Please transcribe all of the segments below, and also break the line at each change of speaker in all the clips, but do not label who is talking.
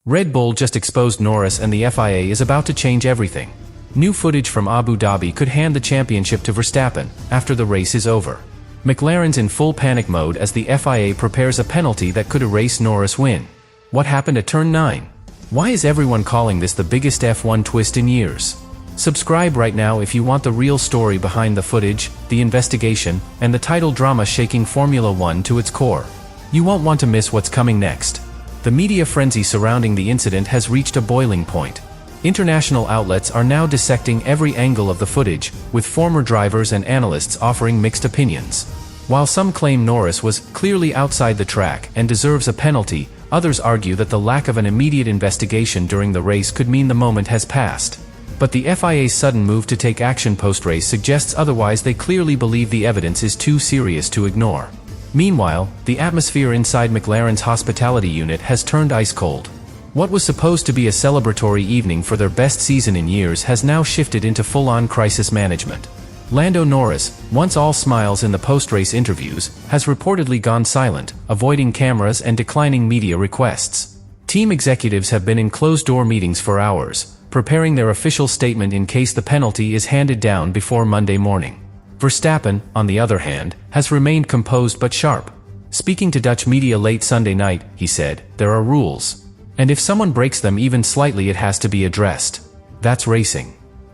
Red Bull just exposed Norris and the FIA is about to change everything. New footage from Abu Dhabi could hand the championship to Verstappen after the race is over. McLaren's in full panic mode as the FIA prepares a penalty that could erase Norris' win. What happened at turn 9? Why is everyone calling this the biggest F1 twist in years? Subscribe right now if you want the real story behind the footage, the investigation, and the title drama shaking Formula One to its core. You won't want to miss what's coming next. The media frenzy surrounding the incident has reached a boiling point. International outlets are now dissecting every angle of the footage, with former drivers and analysts offering mixed opinions. While some claim Norris was clearly outside the track and deserves a penalty, others argue that the lack of an immediate investigation during the race could mean the moment has passed. But the FIA's sudden move to take action post-race suggests otherwise. They clearly believe the evidence is too serious to ignore. Meanwhile, the atmosphere inside McLaren's hospitality unit has turned ice cold. What was supposed to be a celebratory evening for their best season in years has now shifted into full-on crisis management. Lando Norris, once all smiles in the post-race interviews, has reportedly gone silent, avoiding cameras and declining media requests. Team executives have been in closed-door meetings for hours, preparing their official statement in case the penalty is handed down before Monday morning. Verstappen, on the other hand, has remained composed but sharp. Speaking to Dutch media late Sunday night, he said, "There are rules. And if someone breaks them even slightly, it has to be addressed. That's racing."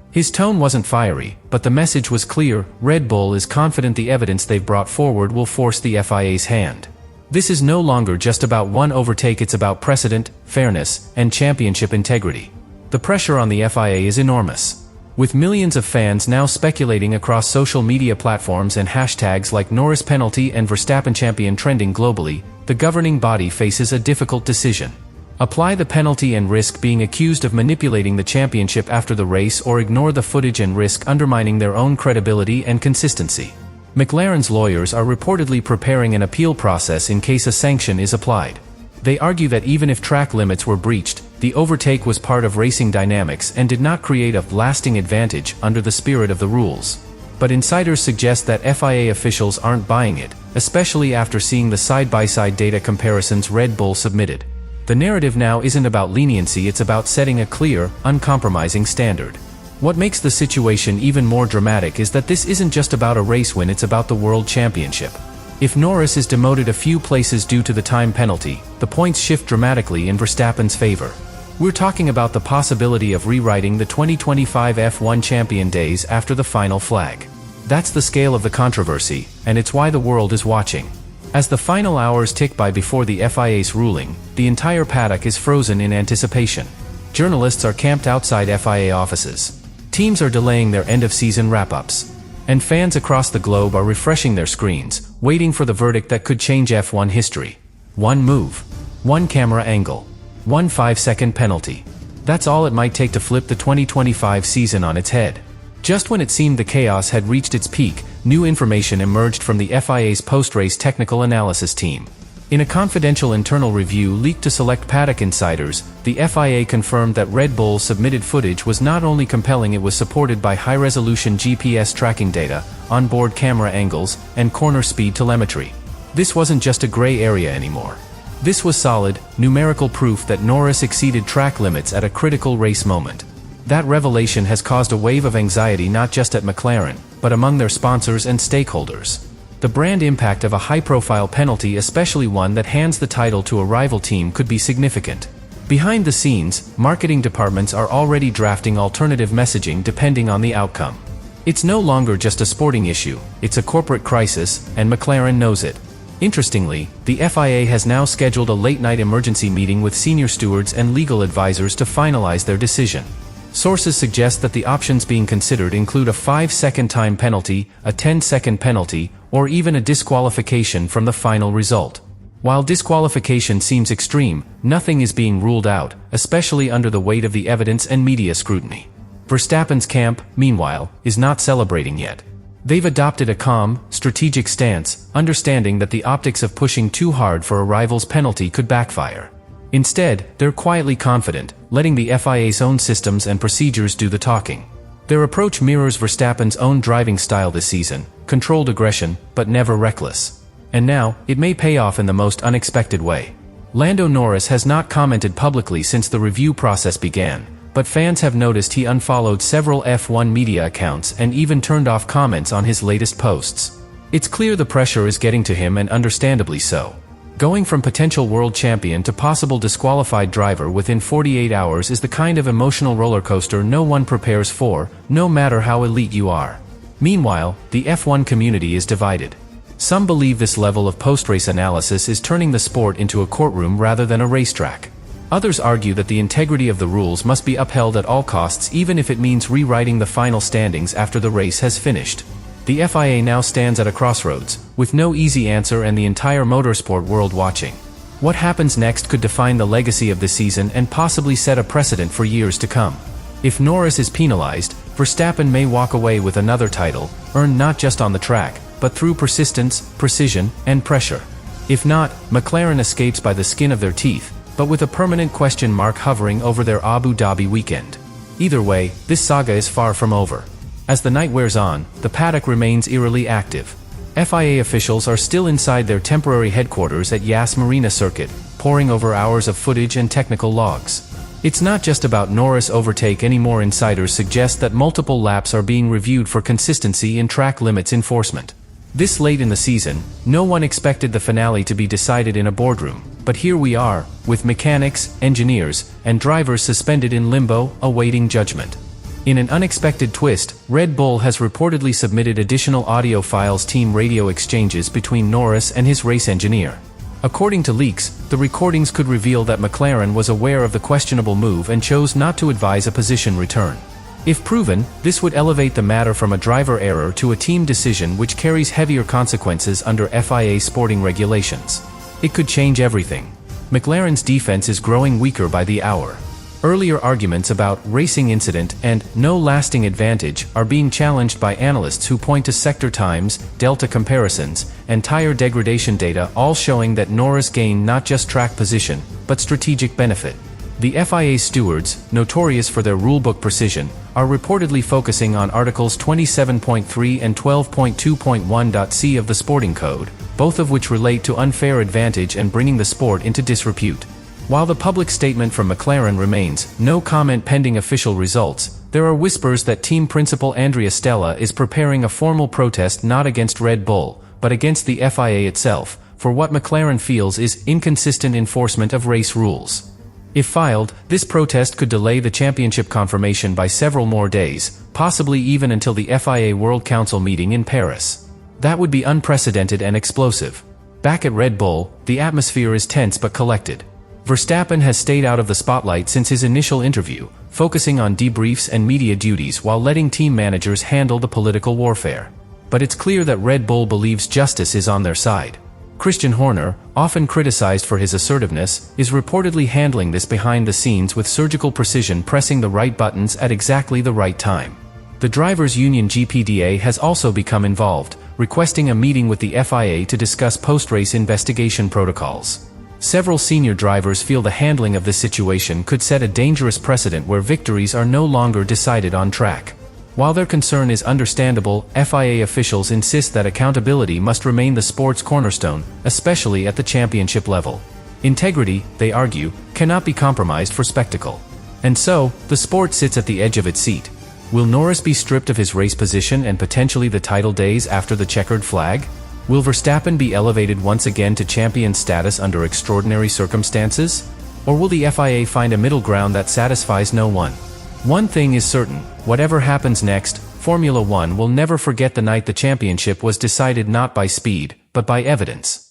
His tone wasn't fiery, but the message was clear. Red Bull is confident the evidence they've brought forward will force the FIA's hand. This is no longer just about one overtake, it's about precedent, fairness, and championship integrity. The pressure on the FIA is enormous. With millions of fans now speculating across social media platforms and hashtags like Norris penalty and Verstappen champion trending globally, the governing body faces a difficult decision. Apply the penalty and risk being accused of manipulating the championship after the race, or ignore the footage and risk undermining their own credibility and consistency. McLaren's lawyers are reportedly preparing an appeal process in case a sanction is applied. They argue that even if track limits were breached, the overtake was part of racing dynamics and did not create a lasting advantage under the spirit of the rules. But insiders suggest that FIA officials aren't buying it, especially after seeing the side-by-side data comparisons Red Bull submitted. The narrative now isn't about leniency, it's about setting a clear, uncompromising standard. What makes the situation even more dramatic is that this isn't just about a race win, it's about the World Championship. If Norris is demoted a few places due to the time penalty, the points shift dramatically in Verstappen's favor. We're talking about the possibility of rewriting the 2025 F1 champion days after the final flag. That's the scale of the controversy, and it's why the world is watching. As the final hours tick by before the FIA's ruling, the entire paddock is frozen in anticipation. Journalists are camped outside FIA offices. Teams are delaying their end-of-season wrap-ups. And fans across the globe are refreshing their screens, waiting for the verdict that could change F1 history. One move. One camera angle. One 5-second penalty. That's all it might take to flip the 2025 season on its head. Just when it seemed the chaos had reached its peak, new information emerged from the FIA's post-race technical analysis team. In a confidential internal review leaked to select paddock insiders, the FIA confirmed that Red Bull's submitted footage was not only compelling, it was supported by high-resolution GPS tracking data, onboard camera angles, and corner speed telemetry. This wasn't just a gray area anymore. This was solid, numerical proof that Norris exceeded track limits at a critical race moment. That revelation has caused a wave of anxiety not just at McLaren, but among their sponsors and stakeholders. The brand impact of a high-profile penalty, especially one that hands the title to a rival team, could be significant. Behind the scenes, marketing departments are already drafting alternative messaging depending on the outcome. It's no longer just a sporting issue, it's a corporate crisis, and McLaren knows it. Interestingly, the FIA has now scheduled a late-night emergency meeting with senior stewards and legal advisors to finalize their decision. Sources suggest that the options being considered include a 5-second time penalty, a 10-second penalty, or even a disqualification from the final result. While disqualification seems extreme, nothing is being ruled out, especially under the weight of the evidence and media scrutiny. Verstappen's camp, meanwhile, is not celebrating yet. They've adopted a calm, strategic stance, understanding that the optics of pushing too hard for a rival's penalty could backfire. Instead, they're quietly confident, letting the FIA's own systems and procedures do the talking. Their approach mirrors Verstappen's own driving style this season: controlled aggression, but never reckless. And now, it may pay off in the most unexpected way. Lando Norris has not commented publicly since the review process began, but fans have noticed he unfollowed several F1 media accounts and even turned off comments on his latest posts. It's clear the pressure is getting to him, and understandably so. Going from potential world champion to possible disqualified driver within 48 hours is the kind of emotional roller coaster no one prepares for, no matter how elite you are. Meanwhile, the F1 community is divided. Some believe this level of post-race analysis is turning the sport into a courtroom rather than a racetrack. Others argue that the integrity of the rules must be upheld at all costs, even if it means rewriting the final standings after the race has finished. The FIA now stands at a crossroads, with no easy answer and the entire motorsport world watching. What happens next could define the legacy of the season and possibly set a precedent for years to come. If Norris is penalized, Verstappen may walk away with another title, earned not just on the track, but through persistence, precision, and pressure. If not, McLaren escapes by the skin of their teeth, but with a permanent question mark hovering over their Abu Dhabi weekend. Either way, this saga is far from over. As the night wears on, the paddock remains eerily active. FIA officials are still inside their temporary headquarters at Yas Marina Circuit, poring over hours of footage and technical logs. It's not just about Norris' overtake anymore. Insiders suggest that multiple laps are being reviewed for consistency in track limits enforcement. This late in the season, no one expected the finale to be decided in a boardroom, but here we are, with mechanics, engineers, and drivers suspended in limbo, awaiting judgment. In an unexpected twist, Red Bull has reportedly submitted additional audio files, team radio exchanges between Norris and his race engineer. According to leaks, the recordings could reveal that McLaren was aware of the questionable move and chose not to advise a position return. If proven, this would elevate the matter from a driver error to a team decision, which carries heavier consequences under FIA sporting regulations. It could change everything. McLaren's defense is growing weaker by the hour. Earlier arguments about racing incident and no lasting advantage are being challenged by analysts who point to sector times, delta comparisons, and tire degradation data, all showing that Norris gained not just track position, but strategic benefit. The FIA stewards, notorious for their rulebook precision, are reportedly focusing on Articles 27.3 and 12.2.1.c of the Sporting Code, both of which relate to unfair advantage and bringing the sport into disrepute. While the public statement from McLaren remains, no comment pending official results, there are whispers that team principal Andrea Stella is preparing a formal protest not against Red Bull, but against the FIA itself, for what McLaren feels is inconsistent enforcement of race rules. If filed, this protest could delay the championship confirmation by several more days, possibly even until the FIA World Council meeting in Paris. That would be unprecedented and explosive. Back at Red Bull, the atmosphere is tense but collected. Verstappen has stayed out of the spotlight since his initial interview, focusing on debriefs and media duties while letting team managers handle the political warfare. But it's clear that Red Bull believes justice is on their side. Christian Horner, often criticized for his assertiveness, is reportedly handling this behind the scenes with surgical precision, pressing the right buttons at exactly the right time. The drivers' union GPDA has also become involved, requesting a meeting with the FIA to discuss post-race investigation protocols. Several senior drivers feel the handling of this situation could set a dangerous precedent where victories are no longer decided on track. While their concern is understandable, FIA officials insist that accountability must remain the sport's cornerstone, especially at the championship level. Integrity, they argue, cannot be compromised for spectacle. And so, the sport sits at the edge of its seat. Will Norris be stripped of his race position and potentially the title days after the checkered flag? Will Verstappen be elevated once again to champion status under extraordinary circumstances? Or will the FIA find a middle ground that satisfies no one? One thing is certain, whatever happens next, Formula One will never forget the night the championship was decided not by speed, but by evidence.